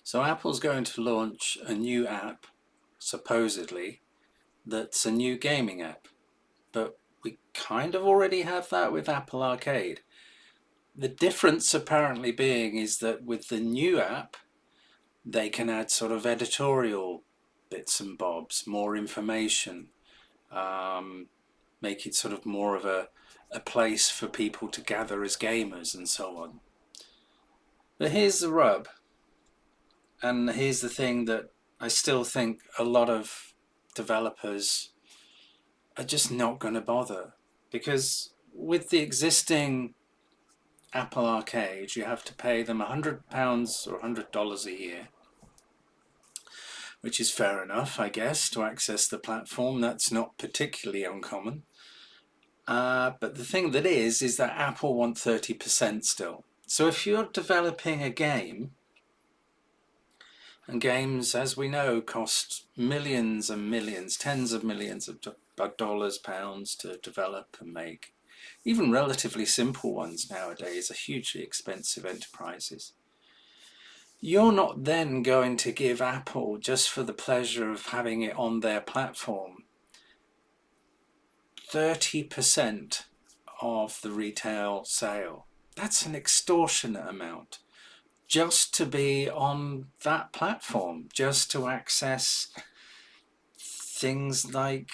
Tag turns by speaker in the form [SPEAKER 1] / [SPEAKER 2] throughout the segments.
[SPEAKER 1] So Apple's going to launch a new app, supposedly, that's a new gaming app. But we kind of already have that with Apple Arcade. The difference apparently being is that with the new app, they can add sort of editorial bits and bobs, more information, make it sort of more of a place for people to gather as gamers and so on. But here's the rub, and here's the thing that I still think a lot of developers are just not going to bother, because with the existing Apple Arcade you have to pay them £100 or $100 a year, which is fair enough, I guess, to access the platform. That's not particularly uncommon. But the thing that is that Apple want 30% still. So if you're developing a game, and games, as we know, cost millions and millions, tens of millions of dollars, pounds to develop and make. Even relatively simple ones nowadays are hugely expensive enterprises. You're not then going to give Apple, just for the pleasure of having it on their platform, 30% of the retail sale. That's an extortionate amount, just to be on that platform, just to access things like,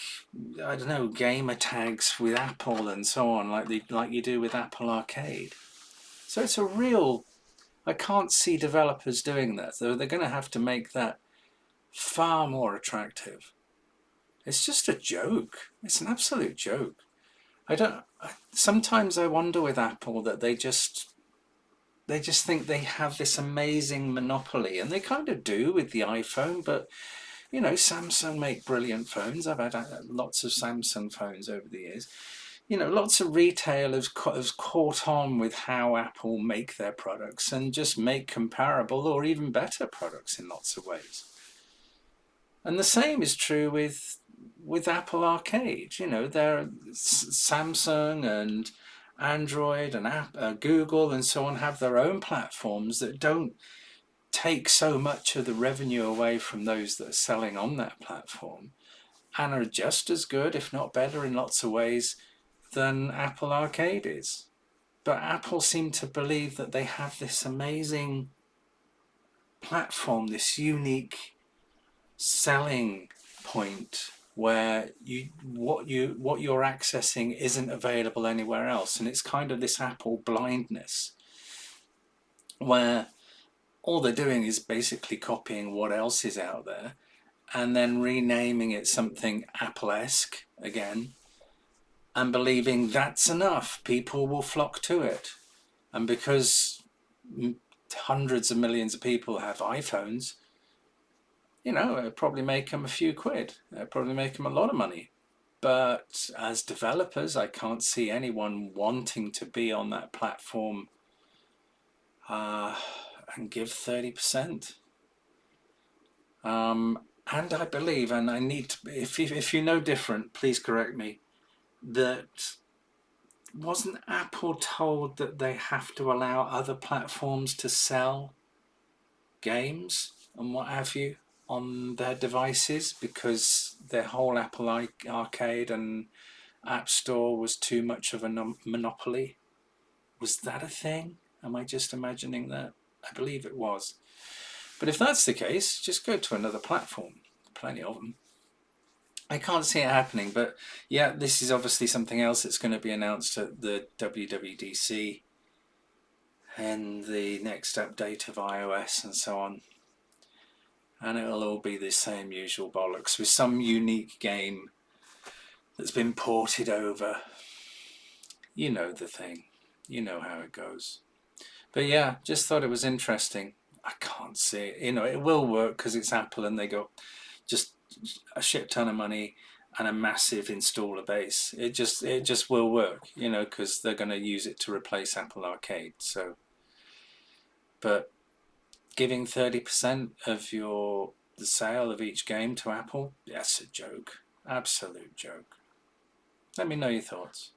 [SPEAKER 1] I don't know, gamer tags with Apple and so on, like you do with Apple Arcade. So it's a real, I can't see developers doing that. They're going to have to make that far more attractive. It's just a joke. It's an absolute joke. Sometimes I wonder with Apple that they just think they have this amazing monopoly, and they kind of do with the iPhone, but you know, Samsung make brilliant phones. I've had lots of Samsung phones over the years. You know, lots of retailers have caught on with how Apple make their products and just make comparable or even better products in lots of ways. And the same is true with Apple Arcade. You know, Samsung and Android and Google and so on have their own platforms that don't take so much of the revenue away from those that are selling on that platform, and are just as good, if not better in lots of ways, than Apple Arcade is. But Apple seem to believe that they have this amazing platform, this unique selling point where what you're accessing isn't available anywhere else. And it's kind of this Apple blindness where all they're doing is basically copying what else is out there and then renaming it something Apple-esque again, and believing that's enough, people will flock to it. And because hundreds of millions of people have iPhones, you know, it'll probably make them a few quid. It'll probably make them a lot of money. But as developers, I can't see anyone wanting to be on that platform and give 30%. And I believe, and I need to, if you know different, please correct me, that wasn't Apple told that they have to allow other platforms to sell games and what have you on their devices because their whole Apple Arcade and App Store was too much of a monopoly? Was that a thing? Am I just imagining that? I believe it was. But if that's the case, just go to another platform. Plenty of them. I can't see it happening, but yeah, this is obviously something else that's going to be announced at the WWDC and the next update of iOS and so on. And it'll all be the same usual bollocks with some unique game that's been ported over. You know the thing. You know how it goes. But yeah, just thought it was interesting. I can't see it. You know, it will work because it's Apple and they got just a shit ton of money and a massive installer base. It just will work, you know, because they're going to use it to replace Apple Arcade. So, but giving 30% of the sale of each game to Apple, that's a joke. Absolute joke. Let me know your thoughts.